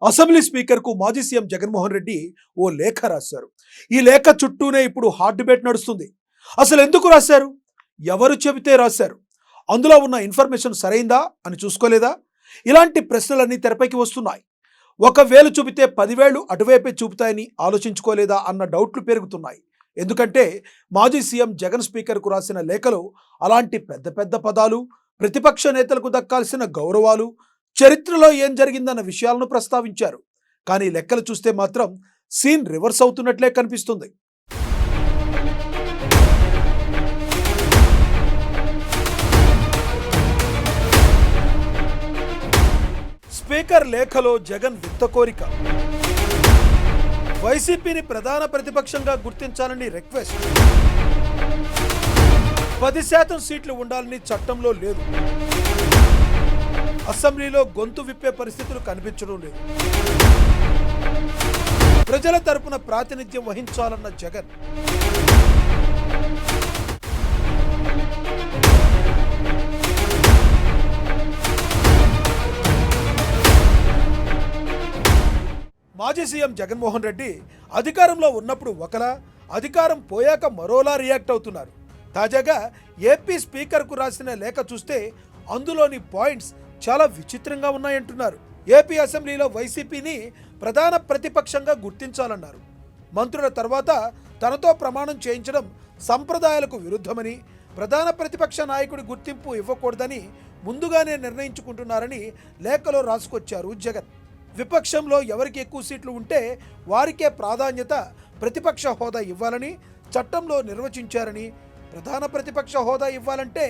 Assembly స్పీకర్కు మాజీ CM Jaganmohan Reddy ఓ లేఖ రాశారు. ఈ లేఖ చుట్టూనే ఇప్పుడు హాట్ డిబేట్ నడుస్తుంది. అసలు ఎందుకు రాశారు? ఎవరు చెబితే రాశారు? అందులో ఉన్న ఇన్ఫర్మేషన్ సరైందా అని చూసుకోలేదా? ఇలాంటి ప్రశ్నలన్నీ తెరపైకి వస్తున్నాయి. ఒక వేలు చూపితే 10 వేలు అటువైపే చూపుతాయని ఆలోచించుకోలేదా అన్న డౌట్లు పెరుగుతున్నాయి. ఎందుకంటే మాజీ సీఎం జగన్ స్పీకర్కు రాసిన లేఖలో అలాంటి పెద్ద పెద్ద పదాలు, ప్రతిపక్ష నేతలకు దక్కాల్సిన గౌరవాలు, చరిత్రలో ఏం జరిగిందన్న విషయాలను ప్రస్తావించారు. కానీ లెక్కలు చూస్తే మాత్రం సీన్ రివర్స్ అవుతున్నట్లే కనిపిస్తుంది. స్పీకర్ లేఖలో జగన్ విత్త కోరిక, వైసీపీని ప్రధాన ప్రతిపక్షంగా గుర్తించాలని రిక్వెస్ట్, 10% సీట్లు ఉండాలని చట్టంలో లేదు, అసెంబ్లీలో గొంతు విప్పే పరిస్థితులు కనిపించడం లేదు, ప్రజల తరపున ప్రాతినిధ్యం వహించాలన్న జగన్, మాజీ సీఎం జగన్మోహన్ రెడ్డి అధికారంలో ఉన్నప్పుడు ఒకలా, అధికారం పోయాక మరోలా రియాక్ట్ అవుతున్నారు. తాజాగా ఏపీ స్పీకర్కు రాసిన లేఖ చూస్తే అందులోని పాయింట్స్ చాలా విచిత్రంగా ఉన్నాయంటున్నారు. ఏపీ అసెంబ్లీలో వైసీపీని ప్రధాన ప్రతిపక్షంగా గుర్తించాలన్నారు. మంత్రుల తర్వాత తనతో ప్రమాణం చేయించడం సంప్రదాయాలకు విరుద్ధమని, ప్రధాన ప్రతిపక్ష నాయకుడి గుర్తింపు ఇవ్వకూడదని ముందుగానే నిర్ణయించుకుంటున్నారని లేఖలో రాసుకొచ్చారు జగన్. విపక్షంలో ఎవరికి ఎక్కువ సీట్లు ఉంటే వారికే ప్రాధాన్యత, ప్రతిపక్ష హోదా ఇవ్వాలని చట్టంలో నిర్వచించారని, ప్రధాన ప్రతిపక్ష హోదా ఇవ్వాలంటే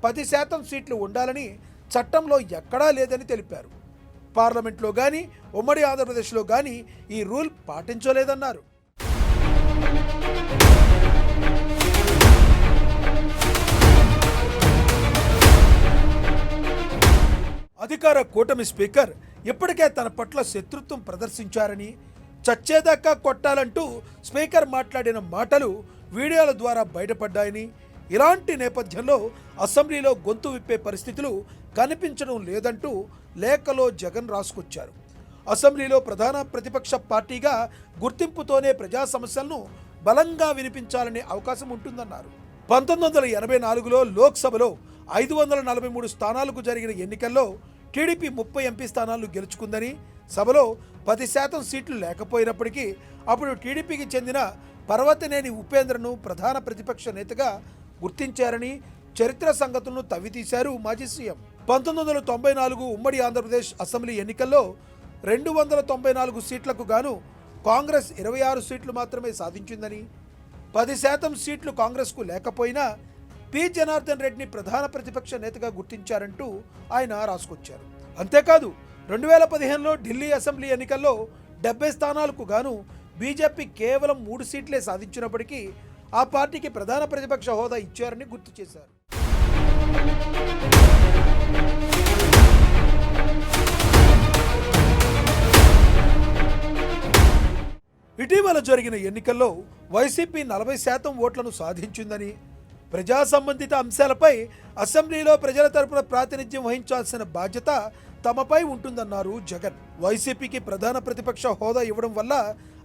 10% సీట్లు ఉండాలని చట్టంలో ఎక్కడా లేదని తెలిపారు. పార్లమెంట్లో కానీ, ఉమ్మడి ఆంధ్రప్రదేశ్లో కానీ ఈ రూల్ పాటించలేదన్నారు. అధికార కూటమి స్పీకర్ ఇప్పటికే తన పట్ల శత్రుత్వం ప్రదర్శించారని, చచ్చేదాకా కొట్టాలంటూ స్పీకర్ మాట్లాడిన మాటలు వీడియోల ద్వారా బయటపడ్డాయని, ఇలాంటి నేపథ్యంలో అసెంబ్లీలో గొంతు విప్పే పరిస్థితులు కనిపించడం లేదంటూ లేఖలో జగన్ రాసుకొచ్చారు. అసెంబ్లీలో ప్రధాన ప్రతిపక్ష పార్టీగా గుర్తింపుతోనే ప్రజా సమస్యలను బలంగా వినిపించాలనే అవకాశం ఉంటుందన్నారు. 1984లో లోక్సభలో 543 స్థానాలకు జరిగిన ఎన్నికల్లో టీడీపీ 30 ఎంపీ స్థానాలు గెలుచుకుందని, సభలో 10% సీట్లు లేకపోయినప్పటికీ అప్పుడు టీడీపీకి చెందిన పర్వతనేని ఉపేంద్రను ప్రధాన ప్రతిపక్ష నేతగా గుర్తించారని చరిత్ర సంగతులను తవ్వితీశారు మాజీ సీఎం. 1994 ఉమ్మడి ఆంధ్రప్రదేశ్ అసెంబ్లీ ఎన్నికల్లో 294 సీట్లకు గాను కాంగ్రెస్ 26 సీట్లు మాత్రమే సాధించిందని, 10% సీట్లు కాంగ్రెస్కు లేకపోయినా పి జనార్దన్ రెడ్డిని ప్రధాన ప్రతిపక్ష నేతగా గుర్తించారంటూ ఆయన రాసుకొచ్చారు. అంతేకాదు 2015లో ఢిల్లీ అసెంబ్లీ ఎన్నికల్లో 70 స్థానాలకు గాను బీజేపీ కేవలం 3 సీట్లే సాధించినప్పటికీ ఆ పార్టీకి ప్రధాన ప్రతిపక్ష హోదా ఇచ్చారని గుర్తు చేశారు. ఇటీవల జరిగిన ఎన్నికల్లో వైసీపీ 40% ఓట్లను సాధించిందని, ప్రజా సంబంధిత అంశాలపై అసెంబ్లీలో ప్రజల తరపున ప్రాతినిధ్యం వహించాల్సిన బాధ్యత తమపై ఉంటుందన్నారు జగన్. వైసీపీకి ప్రధాన ప్రతిపక్ష హోదా ఇవ్వడం వల్ల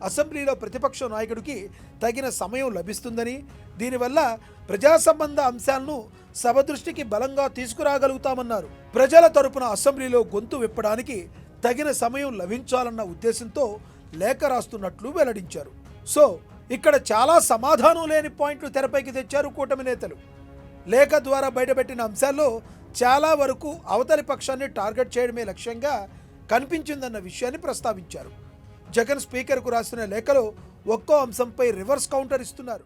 అసెంబ్లీలో ప్రతిపక్ష నాయకుడికి తగిన సమయం లభిస్తుందని, దీనివల్ల ప్రజా సంబంధ అంశాలను సభ దృష్టికి బలంగా తీసుకురాగలుగుతామన్నారు. ప్రజల తరపున అసెంబ్లీలో గొంతు విప్పడానికి తగిన సమయం లభించాలన్న ఉద్దేశంతో లేఖ రాస్తున్నట్లు వెల్లడించారు. సో ఇక్కడ చాలా సమాధానం లేని పాయింట్లు తెరపైకి తెచ్చారు కూటమి నేతలు. లేఖ ద్వారా బయటపెట్టిన అంశాల్లో చాలా వరకు అవతలి పక్షాన్ని టార్గెట్ చేయడమే లక్ష్యంగా కనిపించిందన్న విషయాన్ని ప్రస్తావించారు. జగన్ స్పీకర్కు రాసిన లేఖలో ఒక్కో అంశంపై రివర్స్ కౌంటర్ ఇస్తున్నారు.